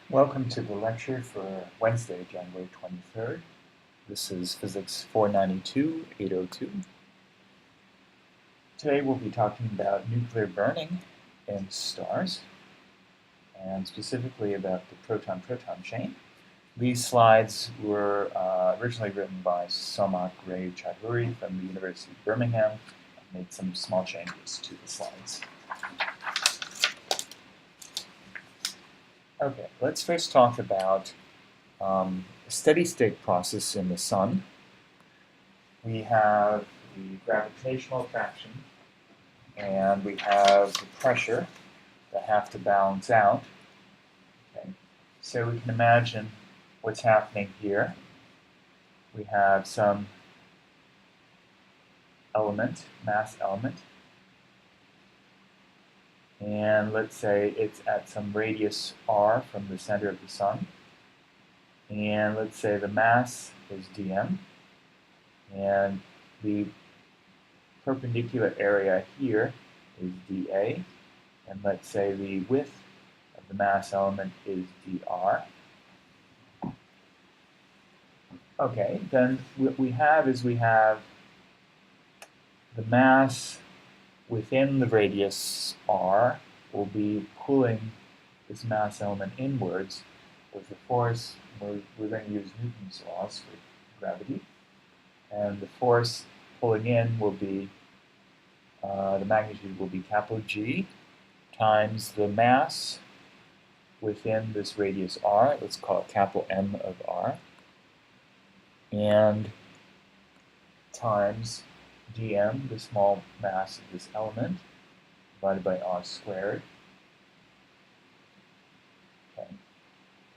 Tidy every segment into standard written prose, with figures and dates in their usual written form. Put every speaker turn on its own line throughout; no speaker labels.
Welcome to the lecture for Wednesday, January 23rd. This is Physics 492-802. Today we'll be talking about nuclear burning in stars, and specifically about the proton-proton chain. These slides were originally written by Somak Ray Chowdhury from the University of Birmingham. I made some small changes to the slides. Okay, let's first talk about a steady-state process in the sun. We have the gravitational attraction, and we have the pressure that have to balance out. Okay. So we can imagine what's happening here. We have some element, mass element, and let's say it's at some radius r from the center of the sun. And let's say the mass is dm, and the perpendicular area here is dA, and let's say the width of the mass element is dr. Okay, then what we have is we have the mass within the radius r will be pulling this mass element inwards with the force. We're going to use Newton's laws for gravity, and the force pulling in will be, the magnitude will be capital G times the mass within this radius r, let's call it capital M of r, and times dm, the small mass of this element, divided by r squared. Okay.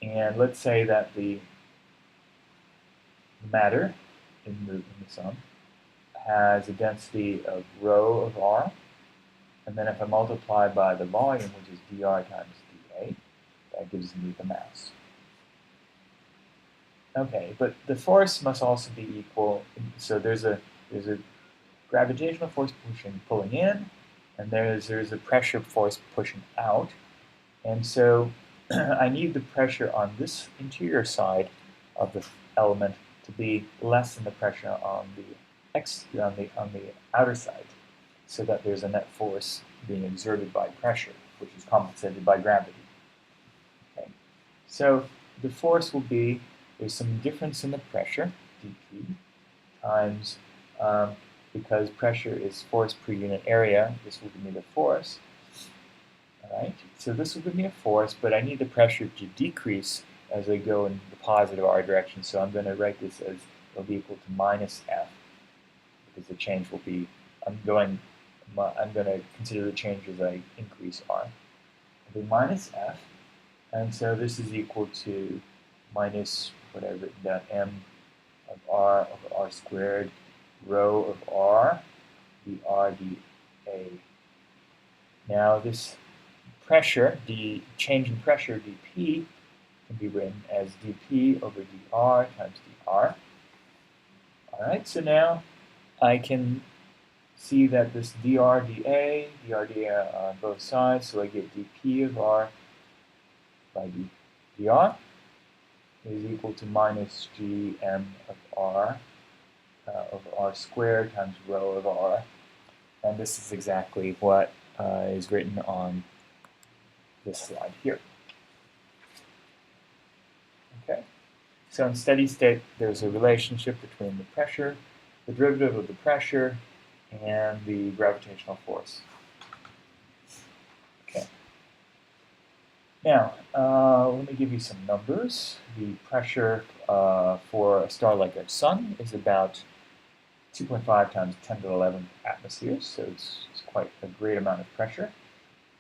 And let's say that the matter in the sun has a density of rho of r, and then if I multiply by the volume, which is dr times dA, that gives me the mass. Okay, but the force must also be equal. So there's a gravitational force pulling in, and there's a pressure force pushing out, and so I need the pressure on this interior side of the element to be less than the pressure on the outer side, so that there's a net force being exerted by pressure, which is compensated by gravity. Okay, so the force will be, there's some difference in the pressure, dP, times, because pressure is force per unit area, this will give me the force. Alright, so this will give me a force, but I need the pressure to decrease as I go in the positive r direction, so I'm going to write this as it'll be equal to minus F, because the change will be, I'm going to consider the change as I increase r. It'll be minus F, and so this is equal to minus what I've written down, m of r squared, rho of r, dr dA. Now this pressure, the change in pressure, dP, can be written as dP over dr times dr. Alright, so now I can see that this dr dA are on both sides, so I get dP of r by dr is equal to minus gm of r over r squared times rho of r. And this is exactly what is written on this slide here. Okay, so in steady state, there's a relationship between the pressure, the derivative of the pressure, and the gravitational force. Okay. Now, let me give you some numbers. The pressure for a star like our sun is about 2.5 times 10 to the 11th atmospheres, so it's quite a great amount of pressure.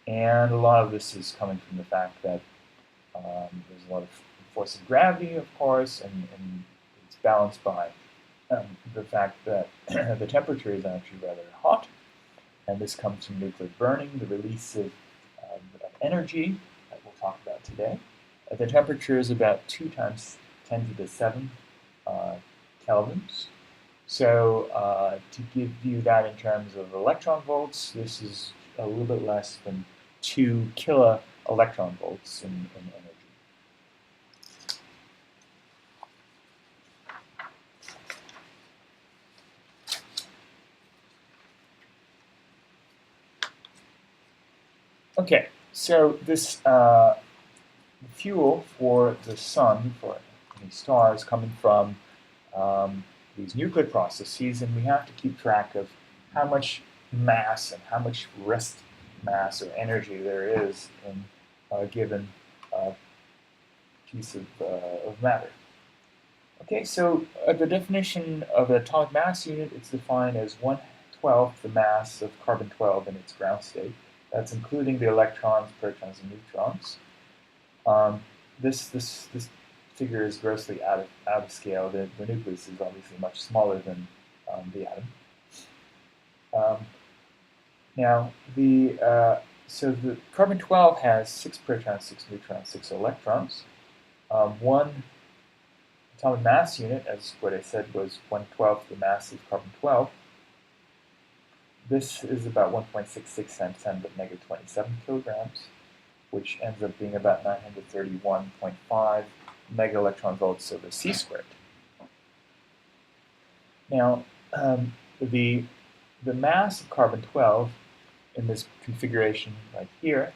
And a lot of this is coming from the fact that there's a lot of force of gravity, of course, and it's balanced by the fact that the temperature is actually rather hot, and this comes from nuclear burning, the release of energy that we'll talk about today. The temperature is about 2 times 10 to the 7th kelvins. So to give you that in terms of electron volts, this is a little bit less than 2 kilo electron volts in energy. Okay, so this fuel for the sun, for any stars, coming from these nuclear processes, and we have to keep track of how much mass and how much rest mass or energy there is in a given piece of matter. Okay, so the definition of an atomic mass unit is defined as 1/12 the mass of carbon-12 in its ground state. That's including the electrons, protons, and neutrons. This figure is grossly out of scale. The nucleus is obviously much smaller than the atom. Now, so the carbon-12 has 6 protons, 6 neutrons, 6 electrons. One atomic mass unit, as what I said, was 1/12 the mass of carbon-12. This is about 1.66 times 10 to the negative 27 kilograms, which ends up being about 931.5 megaelectron volts over c squared. Now, the mass of carbon-12 in this configuration right here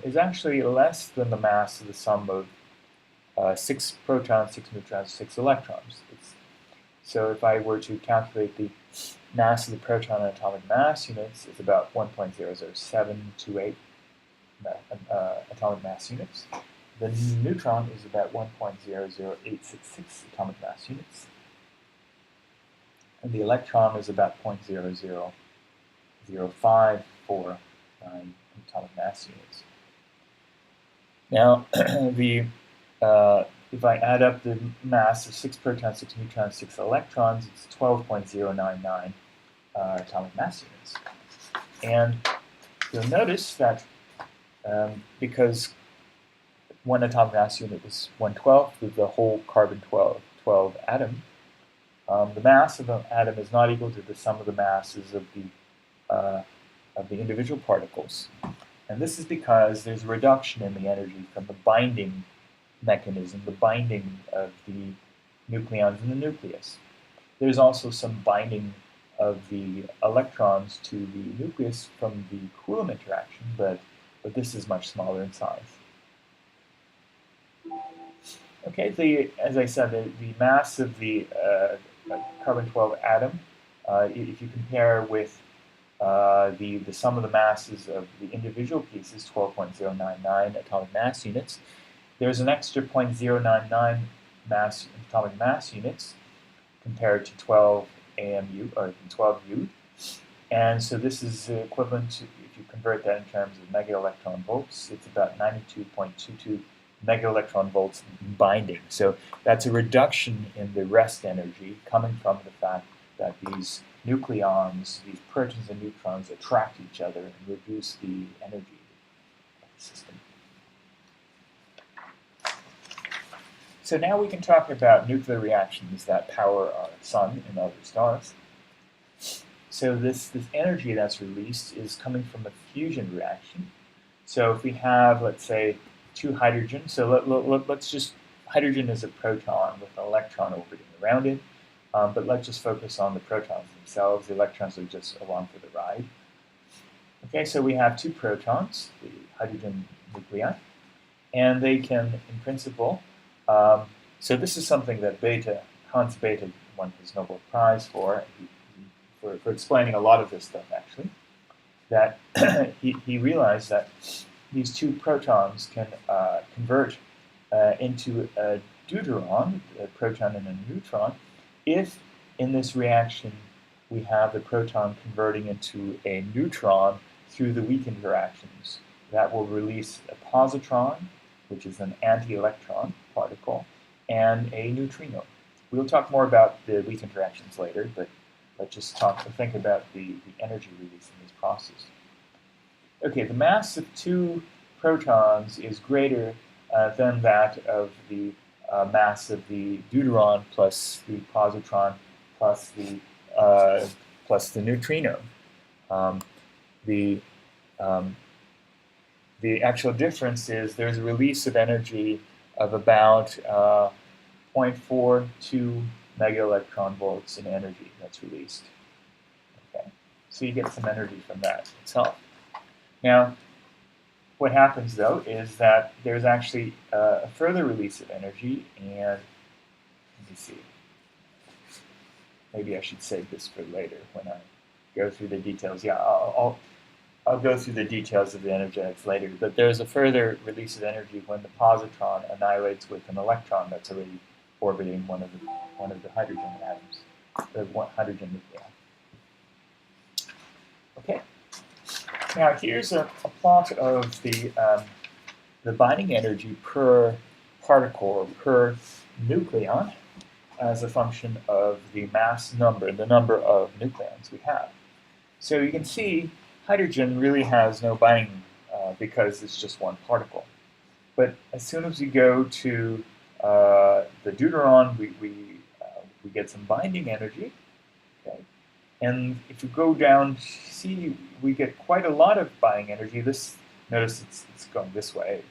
is actually less than the mass of the sum of 6 protons, 6 neutrons, 6 electrons. So if I were to calculate the mass of the proton in atomic mass units, it's about 1.00728 atomic mass units. The neutron is about 1.00866 atomic mass units. And the electron is about 0.00549 atomic mass units. Now, if I add up the mass of 6 protons, 6 neutrons, 6 electrons, it's 12.099 atomic mass units. And you'll notice that because one atomic mass unit is 1/12 of the whole carbon-12 atom, the mass of the atom is not equal to the sum of the masses of the individual particles. And this is because there's a reduction in the energy from the binding mechanism, the binding of the nucleons in the nucleus. There's also some binding of the electrons to the nucleus from the Coulomb interaction, but this is much smaller in size. Okay, as I said, the mass of the carbon-12 atom, if you compare with the sum of the masses of the individual pieces, 12.099 atomic mass units, there's an extra 0.099 atomic mass units compared to 12 AMU, or 12 U. And so this is equivalent to, if you convert that in terms of megaelectron volts, it's about 92.22 megaelectron volts binding. So that's a reduction in the rest energy coming from the fact that these nucleons, these protons and neutrons attract each other and reduce the energy of the system. So now we can talk about nuclear reactions that power our sun and other stars. So this energy that's released is coming from a fusion reaction. So if we have, let's say, 2 hydrogen, so let's just, hydrogen is a proton with an electron orbiting around it, but let's just focus on the protons themselves. The electrons are just along for the ride. Okay, so we have 2 protons, the hydrogen nuclei, and they can, in principle, so this is something that Hans Bethe won his Nobel Prize for explaining a lot of this stuff, actually, that he realized that these 2 protons can convert into a deuteron, a proton and a neutron, if in this reaction we have the proton converting into a neutron through the weak interactions. That will release a positron, which is an anti-electron particle, and a neutrino. We'll talk more about the weak interactions later, but let's just think about the energy release in this process. Okay, the mass of 2 protons is greater than that of the mass of the deuteron plus the positron plus the neutrino. The actual difference is there's a release of energy of about 0.42 megaelectron volts in energy that's released. Okay, so you get some energy from that itself. Now, what happens though is that there's actually a further release of energy, and let me see. Maybe I should save this for later when I go through the details. Yeah, I'll go through the details of the energetics later, but there's a further release of energy when the positron annihilates with an electron that's already orbiting one of the hydrogen atoms, the hydrogen nuclei. Okay. Now here's a plot of the binding energy per particle or per nucleon as a function of the mass number, the number of nucleons we have. So you can see hydrogen really has no binding because it's just one particle. But as soon as we go to the deuteron, we get some binding energy. Okay? And if you go down, see, we get quite a lot of binding energy. Notice it's going this way.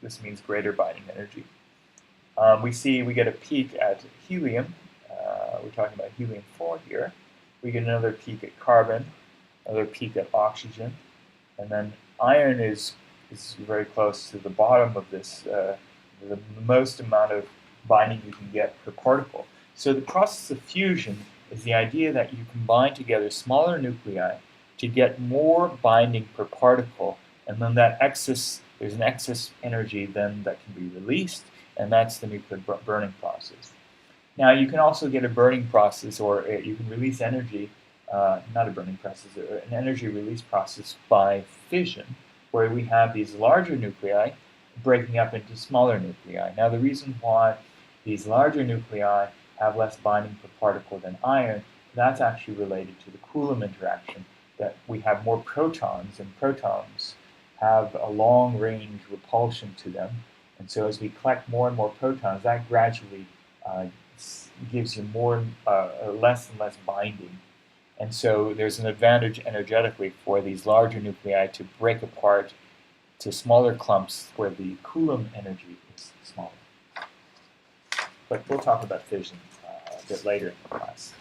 This means greater binding energy. We get a peak at helium. We're talking about helium-4 here. We get another peak at carbon, another peak at oxygen, and then iron is very close to the bottom of this, the most amount of binding you can get per particle. So the process of fusion is the idea that you combine together smaller nuclei to get more binding per particle, and then there's an excess energy then that can be released, and that's the nuclear burning process. Now you can also get a burning process, or you can release energy, not a burning process, an energy release process by fission, where we have these larger nuclei breaking up into smaller nuclei. Now the reason why these larger nuclei have less binding per particle than iron, that's actually related to the Coulomb interaction, that we have more protons, and protons have a long-range repulsion to them. And so as we collect more and more protons, that gradually gives you less and less binding. And so there's an advantage energetically for these larger nuclei to break apart to smaller clumps where the Coulomb energy is smaller. But we'll talk about fission a bit later in the class.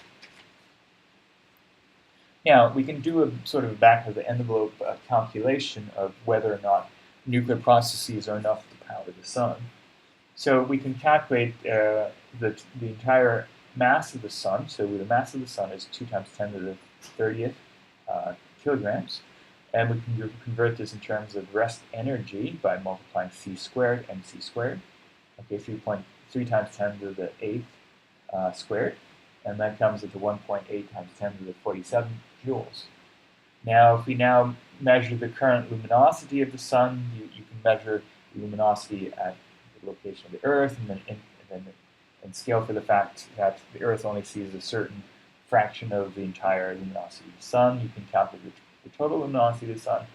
Now, we can do a sort of back of the envelope calculation of whether or not nuclear processes are enough to power the sun. So we can calculate the entire mass of the sun. So the mass of the sun is 2 times 10 to the 30th kilograms. And we can convert this in terms of rest energy by multiplying c squared and mc squared. Okay, 3 times 10 to the 8th squared. And that comes into 1.8 times 10 to the 47 joules. Now, if we now measure the current luminosity of the sun, you can measure the luminosity at the location of the Earth, and then scale for the fact that the Earth only sees a certain fraction of the entire luminosity of the sun. You can calculate the total luminosity of the sun.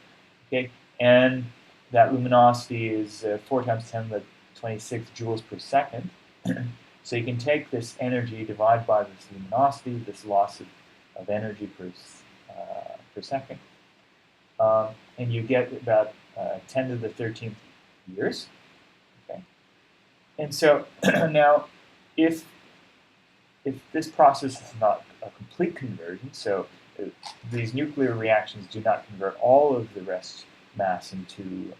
Okay, and that luminosity is 4 times 10 to the 26 joules per second. So you can take this energy, divide by this luminosity, this loss of energy per second, and you get about 10 to the 13th years. Okay, and so now, if this process is not a complete conversion, so these nuclear reactions do not convert all of the rest mass into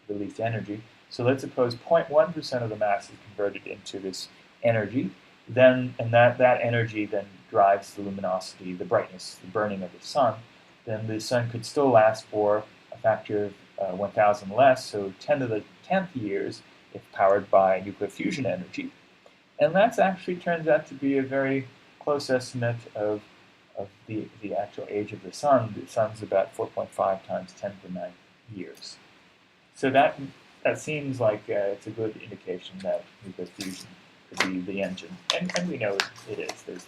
released energy. So let's suppose 0.1% of the mass is converted into this energy, and that energy then drives the luminosity, the brightness, the burning of the sun. Then the sun could still last for a factor of 1,000 less, so 10 to the 10th years if powered by nuclear fusion energy. And that actually turns out to be a very close estimate of the actual age of the sun. The sun's about 4.5 times 10 to the 9th years. So that seems like it's a good indication that nuclear fusion could be the engine. And we know it is. There's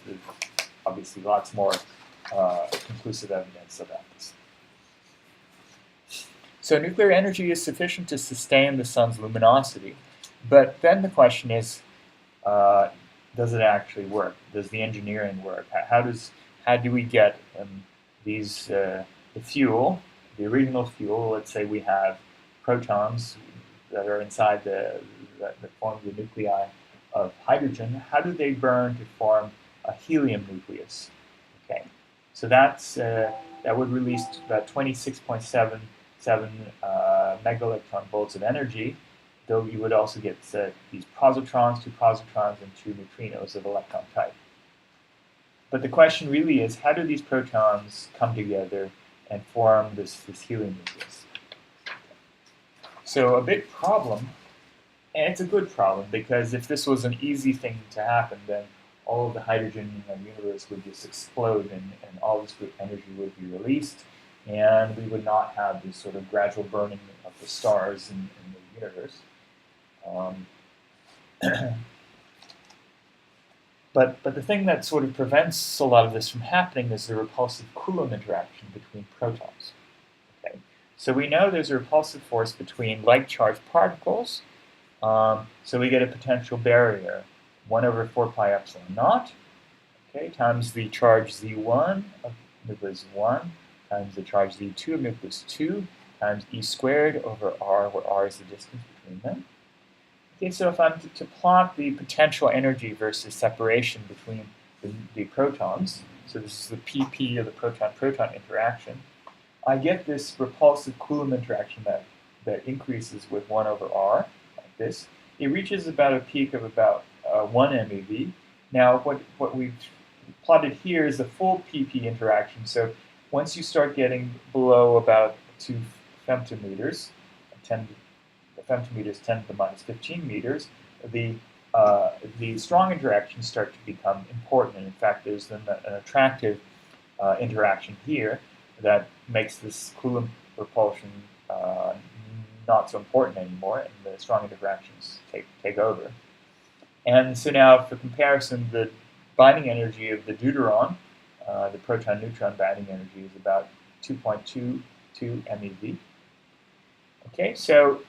obviously lots more conclusive evidence about this. So nuclear energy is sufficient to sustain the sun's luminosity. But then the question is, does it actually work? Does the engineering work? How do we get the fuel, the original fuel? Let's say we have protons that are inside that form the nuclei of hydrogen. How do they burn to form a helium nucleus? Okay, so that would release about 26.77 megaelectron volts of energy, though you would also get these positrons, 2 positrons, and 2 neutrinos of electron type. But the question really is, how do these protons come together and form this helium nucleus? So a big problem, and it's a good problem, because if this was an easy thing to happen, then all of the hydrogen in the universe would just explode, and all this energy would be released, and we would not have this sort of gradual burning of the stars in the universe. But the thing that sort of prevents a lot of this from happening is the repulsive Coulomb interaction between protons. Okay? So we know there's a repulsive force between like-charged particles, so we get a potential barrier, 1 over 4 pi epsilon naught, okay, times the charge Z1 of nucleus 1, times the charge Z2 of nucleus 2, times E squared over R, where R is the distance between them. Okay, so if I'm to plot the potential energy versus separation between the protons, so this is the PP of the proton-proton interaction, I get this repulsive Coulomb interaction that increases with 1 over R, like this. It reaches about a peak of about 1 MeV. Now, what we've plotted here is the full PP interaction. So once you start getting below about 2 femtometers, 10 femtometers 10 to the minus 15 meters, the strong interactions start to become important. And in fact, there's an attractive interaction here that makes this Coulomb repulsion not so important anymore, and the strong interactions take over. And so now, for comparison, the binding energy of the deuteron, the proton-neutron binding energy, is about 2.22 MeV. Okay, so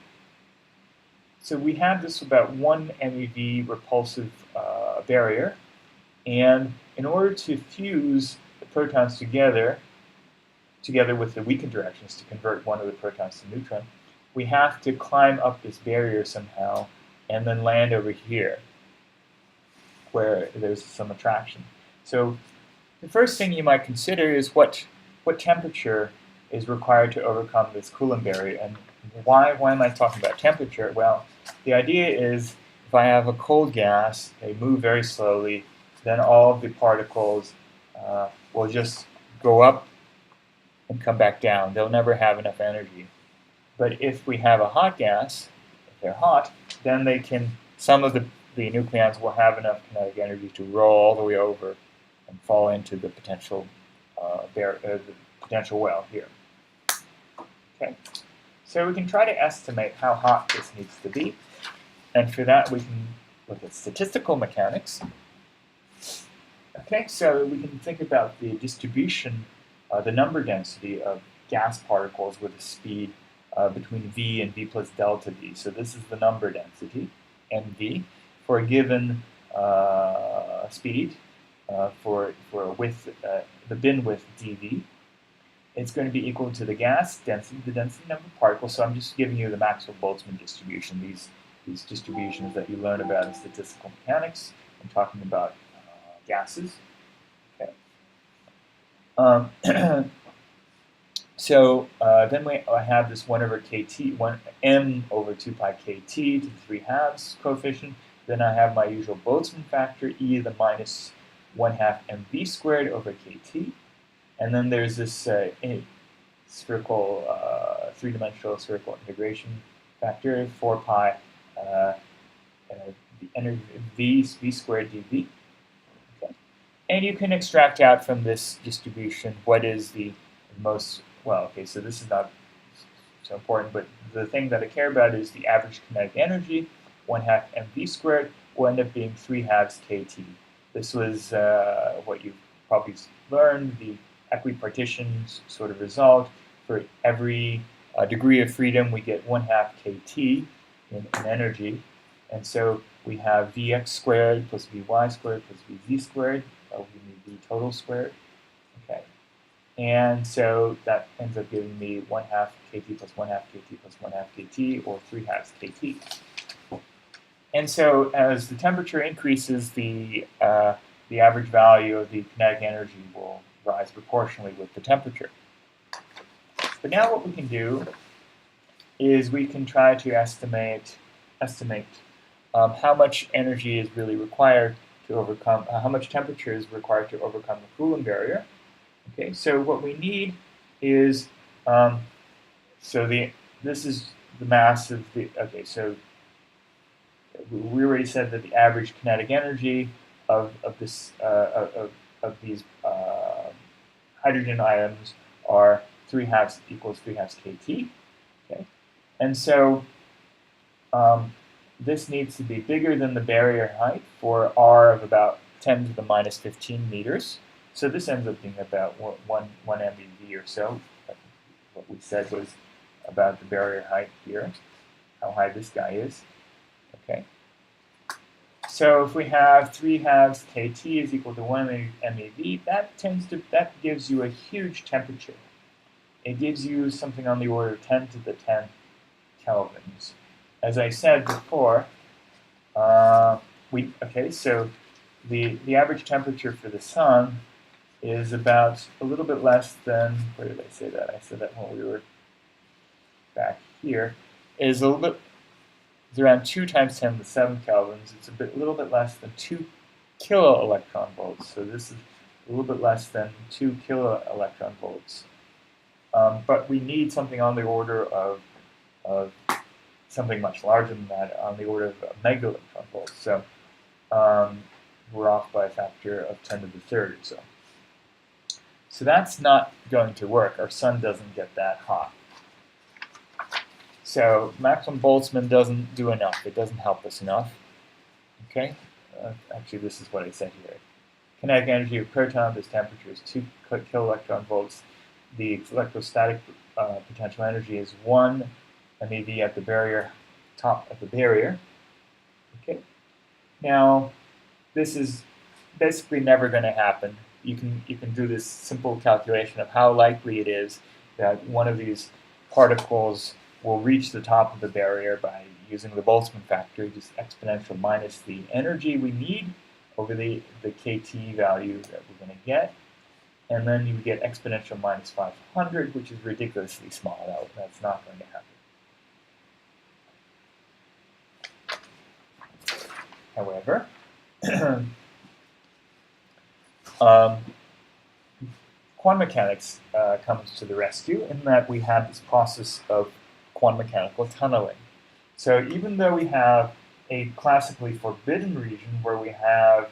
we have this about 1 MeV repulsive barrier, and in order to fuse the protons together with the weak interactions to convert one of the protons to neutron, we have to climb up this barrier somehow and then land over here where there's some attraction. So the first thing you might consider is what temperature is required to overcome this Coulomb barrier. And why am I talking about temperature? Well, the idea is if I have a cold gas, they move very slowly, then all of the particles will just go up and come back down. They'll never have enough energy. But if we have a hot gas, if they're hot, then some of the nucleons will have enough kinetic energy to roll all the way over and fall into the potential well here. Okay, so we can try to estimate how hot this needs to be, and for that we can look at statistical mechanics. Okay, so we can think about the distribution, the number density of gas particles with a speed between v and v plus delta v. So this is the number density, mv, for a given speed, for a width, the bin width dv. It's going to be equal to the gas density, the density number of particles. So I'm just giving you the Maxwell-Boltzmann distribution, these distributions that you learn about in statistical mechanics. I'm talking about gases. Okay. So then I have this 1 over kt, 1m over 2 pi kt to the 3/2 coefficient. Then I have my usual Boltzmann factor, e to the minus 1/2 mv squared over kt. And then there's this spherical, three-dimensional spherical integration factor, 4 pi v squared dv. Okay. And you can extract out from this distribution what is the most, well, okay, so this is not so important, but the thing that I care about is the average kinetic energy, 1/2 mv squared, will end up being 3/2 kt. This was what you probably learned, the equipartition sort of result. For every degree of freedom, we get 1/2 kt in energy. And so we have vx squared plus vy squared plus vz squared. That will give me v total squared. Okay. And so that ends up giving me 1/2 kt plus 1/2 kt plus 1/2 kt, or 3/2 kt. And so as the temperature increases, the average value of the kinetic energy will rise proportionally with the temperature. But now what we can do is we can try to estimate how much energy is really required to overcome, how much temperature is required to overcome the Coulomb barrier. Okay, so what we need is, this is the mass of the, okay, so we already said that the average kinetic energy of these hydrogen atoms are 3/2 equals 3/2 kT. Okay, and so this needs to be bigger than the barrier height for r of about 10 to the minus 15 meters. So this ends up being about 1 MeV or so. What we said was about the barrier height here, how high this guy is. Okay. So if we have 3/2 kT is equal to 1 MeV, that gives you a huge temperature. It gives you something on the order of 10 to the 10 kelvins. As I said before, so the average temperature for the sun is about a little bit less than, where did I say that? I said that when we were back here, is a little bit, it's around 2 times 10 to the 7 kelvins. It's a little bit less than 2 kilo electron volts. So this is a little bit less than 2 kilo electron volts. But we need something on the order of something much larger than that, on the order of mega electron volts. So we're off by a factor of 10 to the third or so. So that's not going to work. Our sun doesn't get that hot. So Maxwell-Boltzmann doesn't do enough. It doesn't help us enough. Okay? Actually, this is what I said here. Kinetic energy of proton at this temperature is 2 kiloelectron volts. The electrostatic potential energy is 1 MeV at the barrier, top of the barrier. Okay. Now, this is basically never going to happen. You can do this simple calculation of how likely it is that one of these particles will reach the top of the barrier by using the Boltzmann factor, just exponential minus the energy we need over the kT value that we're going to get. And then you get exponential minus 500, which is ridiculously small. That's not going to happen. However, quantum mechanics comes to the rescue in that we have this process of quantum mechanical tunneling. So even though we have a classically forbidden region where we have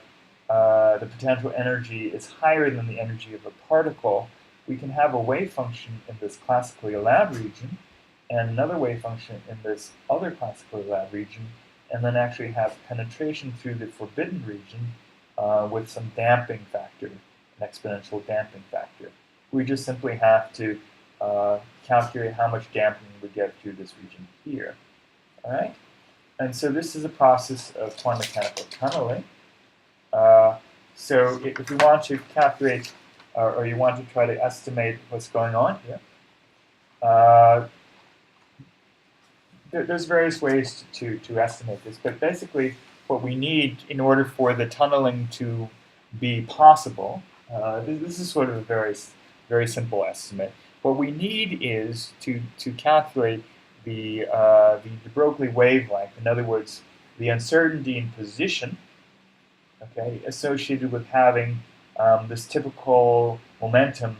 the potential energy is higher than the energy of a particle, we can have a wave function in this classically allowed region and another wave function in this other classically allowed region, and then actually have penetration through the forbidden region with some damping factor, an exponential damping factor. We just simply have to calculate how much damping we get through this region here. All right? And so this is a process of quantum mechanical tunneling. So if you want to calculate, or you want to try to estimate what's going on here, there's various ways to estimate this, but basically what we need in order for the tunneling to be possible, this is sort of a very simple estimate. What we need is to calculate the de Broglie wavelength, in other words, the uncertainty in position, okay, associated with having this typical momentum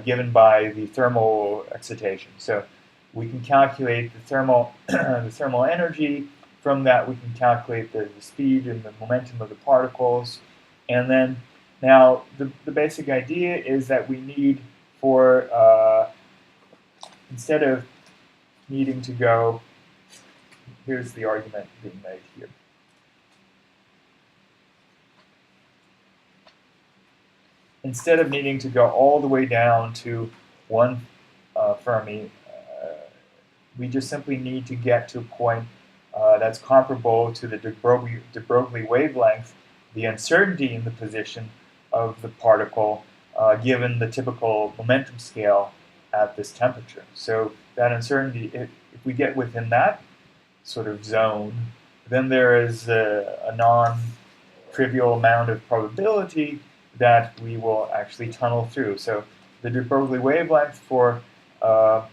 given by the thermal excitation. So we can calculate the thermal energy. From that, we can calculate the speed and the momentum of the particles. And then now the basic idea is that we need for instead of needing to go, here's the argument being made here. Instead of needing to go all the way down to 1 Fermi, we just simply need to get to a point that's comparable to the de Broglie wavelength, the uncertainty in the position of the particle given the typical momentum scale at this temperature. So that uncertainty, if we get within that sort of zone, then there is a non-trivial amount of probability that we will actually tunnel through. So the de Broglie wavelength for a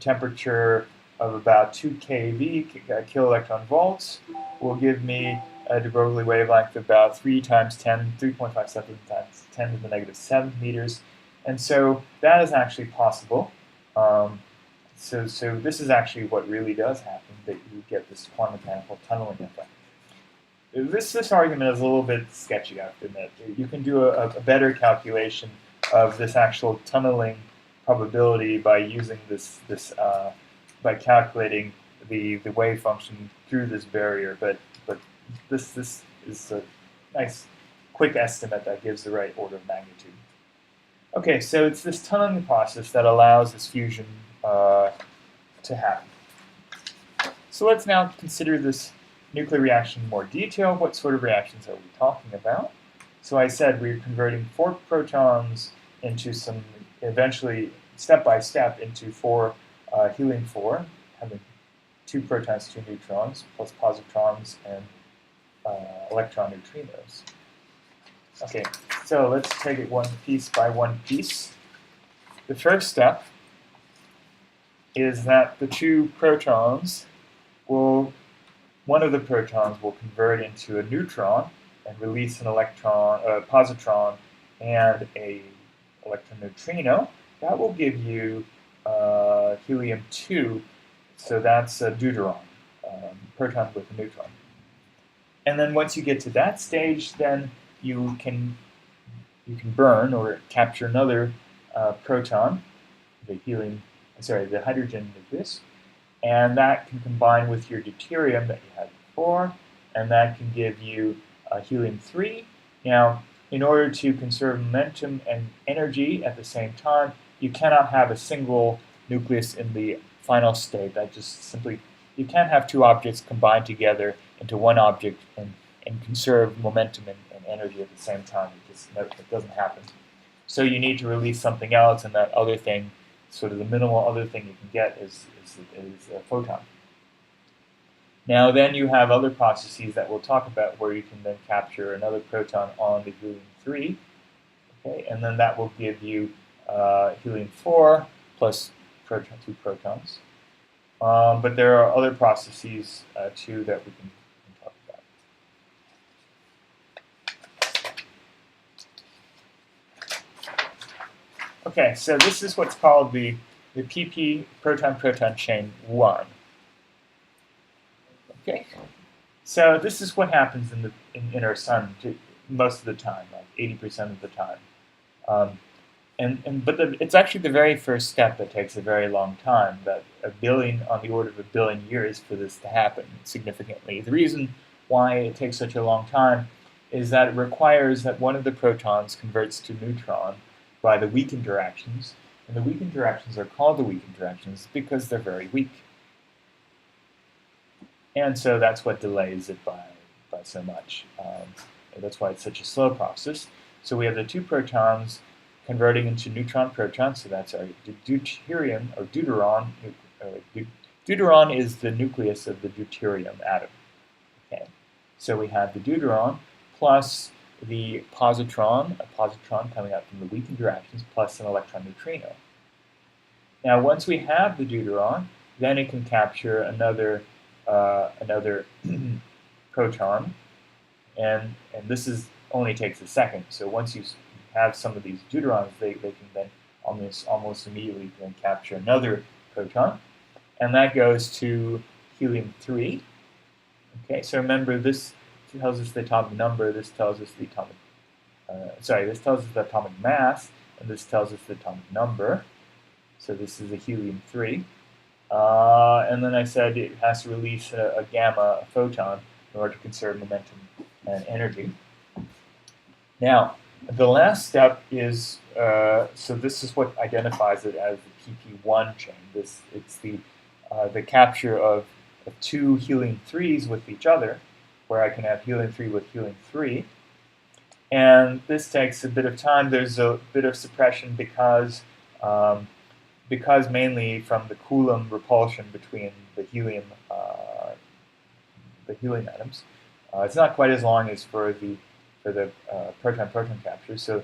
temperature of about 2 keV, kilo electron volts, will give me a de Broglie wavelength of about 3 times 10, 3.57 times 10 to the negative 7 meters. And so that is actually possible. So this is actually what really does happen, that you get this quantum mechanical tunneling effect. This argument is a little bit sketchy, I have to admit. You can do a better calculation of this actual tunneling probability by using by calculating the wave function through this barrier. But this is a nice quick estimate that gives the right order of magnitude. Okay, so it's this tunneling process that allows this fusion to happen. So let's now consider this nuclear reaction in more detail. What sort of reactions are we talking about? So I said we're converting 4 protons into some, eventually, step by step, into 4 helium-4, having 2 protons, 2 neutrons, plus positrons and electron neutrinos. Okay, so let's take it one piece by one piece. The first step is that the 2 protons one of the protons will convert into a neutron and release an electron, a positron, and a electron neutrino. That will give you helium-2, so that's a deuteron, proton with a neutron. And then once you get to that stage, then you can burn or capture another proton, the hydrogen nucleus, and that can combine with your deuterium that you had before, and that can give you helium-3. Now, in order to conserve momentum and energy at the same time, you cannot have a single nucleus in the final state. That just simply, you can't have 2 objects combined together into one object and conserve momentum and energy at the same time. It doesn't happen. So you need to release something else, and that other thing, sort of the minimal other thing you can get is a photon. Now then you have other processes that we'll talk about where you can then capture another proton on the helium-3, okay, and then that will give you helium-4 plus 2 protons. But there are other processes too that we can talk about. Okay, so this is what's called the pp proton-proton chain 1. Okay, so this is what happens in our sun most of the time, like 80% of the time. But it's actually the very first step that takes a very long time, that on the order of 1 billion years for this to happen significantly. The reason why it takes such a long time is that it requires that one of the protons converts to neutron by the weak interactions, and the weak interactions are called the weak interactions because they're very weak. And so that's what delays it by so much. That's why it's such a slow process. So we have the 2 protons converting into neutron-proton, so that's our deuterium, or deuteron. Deuteron is the nucleus of the deuterium atom. Okay, so we have the deuteron plus the positron, a positron coming out from the weak interactions, plus an electron neutrino. Now, once we have the deuteron, then it can capture another proton, and this only takes a second. So once you have some of these deuterons, they can then almost immediately then capture another proton, and that goes to helium-3. Okay, so remember, this tells us the atomic number, this tells us the atomic, this tells us the atomic mass, and this tells us the atomic number. So this is a helium-3. And then I said it has to release a gamma photon in order to conserve momentum and energy. Now, the last step is, so this is what identifies it as the pp1 chain. It's the capture of 2 helium-3s with each other, where I can have helium-3 with helium-3. And this takes a bit of time. There's a bit of suppression because mainly from the Coulomb repulsion between the helium atoms. It's not quite as long as for the proton-proton capture. So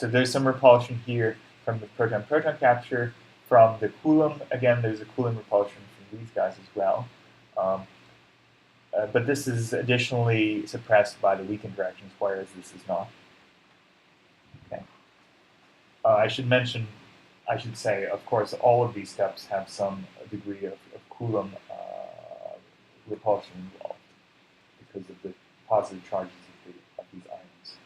there's some repulsion here from the proton-proton capture from the Coulomb. Again, there's a Coulomb repulsion from these guys as well. But this is additionally suppressed by the weak interactions, whereas this is not. Okay. I should say, of course, all of these steps have some degree of Coulomb repulsion involved because of the positive charges of these ions.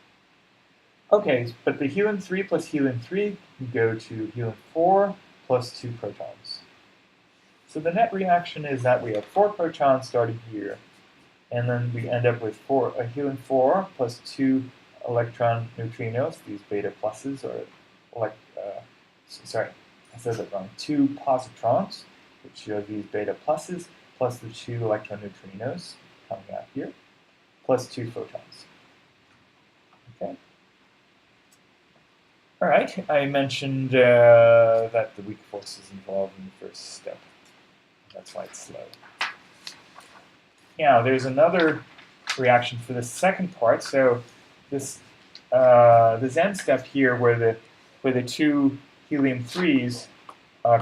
Okay, but the helium-3 plus helium-3 can go to helium-4 plus 2 protons. So the net reaction is that we have 4 protons starting here, and then we end up with a helium-4 plus 2 electron neutrinos, these beta pluses, or sorry, I said that wrong, 2 positrons, which are these beta pluses, plus the 2 electron neutrinos coming out here, plus 2 photons. Okay. All right, I mentioned that the weak force is involved in the first step. That's why it's slow. Now, there's another reaction for the second part. So this end step here, where the 2 helium-3s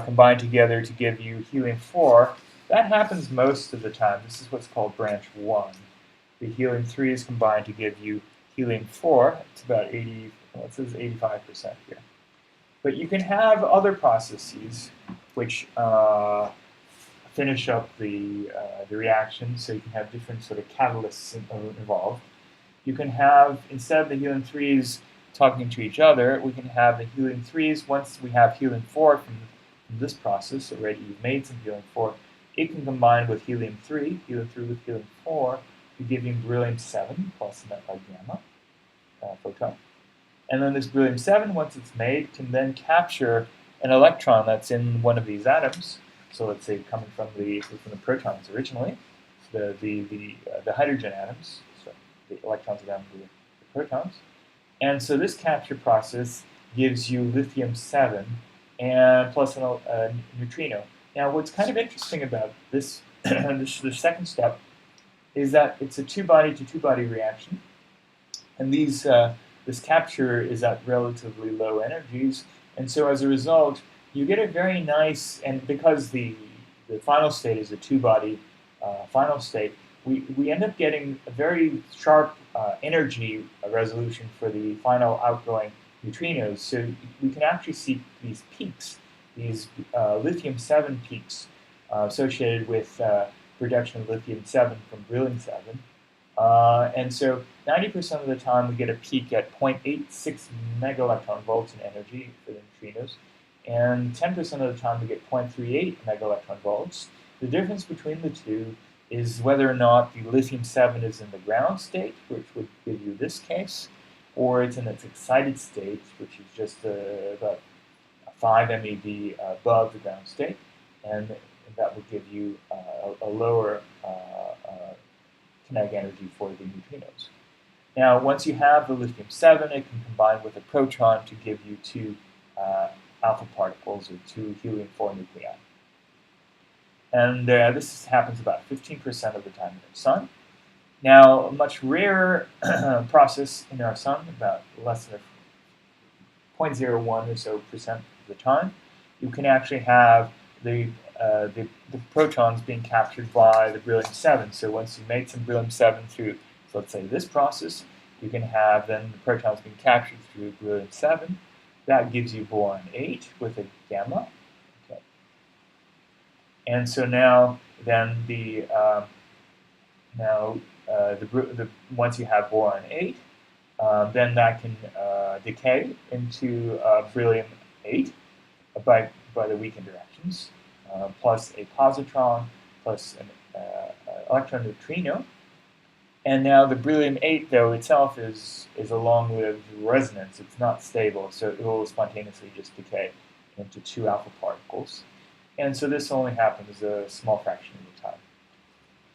combine together to give you helium-4, that happens most of the time. This is what's called branch 1. The helium-3s combine to give you helium-4. It's about 85% here. But you can have other processes which finish up the reaction, so you can have different sort of catalysts involved. You can have, instead of the helium-3s talking to each other, we can have the helium-3s, once we have helium-4 from this process, already you've made some helium-4, it can combine with helium-3 with helium-4, to give you beryllium-7 plus a gamma photon. And then this beryllium-7, once it's made, can then capture an electron that's in one of these atoms. So let's say coming from the protons originally, the hydrogen atoms, so the electrons around the protons. And so this capture process gives you lithium-7 and plus a neutrino. Now, what's kind of interesting about this, the second step, is that it's a two-body to two-body reaction, and this capture is at relatively low energies, and so as a result, you get a very nice, and because the final state is a two-body final state, we end up getting a very sharp energy resolution for the final outgoing neutrinos. So we can actually see these peaks, these lithium-7 peaks associated with production of lithium-7 from beryllium-7. And so 90% of the time we get a peak at 0.86 megaelectron volts in energy for the neutrinos, and 10% of the time we get 0.38 megaelectron volts. The difference between the two is whether or not the lithium-7 is in the ground state, which would give you this case, or it's in its excited state, which is just about 5 MeV above the ground state, and that would give you a lower kinetic energy for the neutrinos. Now, once you have the lithium-7, it can combine with a proton to give you 2 alpha particles, or 2 helium-4 nuclei. And this happens about 15% of the time in the Sun. Now, a much rarer process in our Sun, about less than 0.01 or so percent of the time, you can actually have the protons being captured by the beryllium-7. So once you make some beryllium-7 through, so let's say this process, you can have then the protons being captured through beryllium-7. That gives you boron-8 with a gamma. Okay. And so now then once you have boron-8, then that can decay into beryllium-8 by the weak interactions, plus a positron, plus an electron neutrino. And now the beryllium-8, though, itself is a long-lived resonance. It's not stable, so it will spontaneously just decay into 2 alpha particles. And so this only happens a small fraction of the time.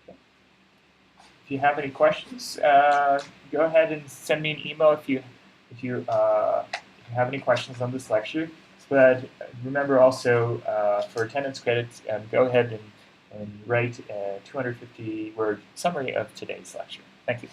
Okay. If you have any questions, go ahead and send me an email if you have any questions on this lecture. But remember also, for attendance credits, go ahead and write a 250-word summary of today's lecture. Thank you.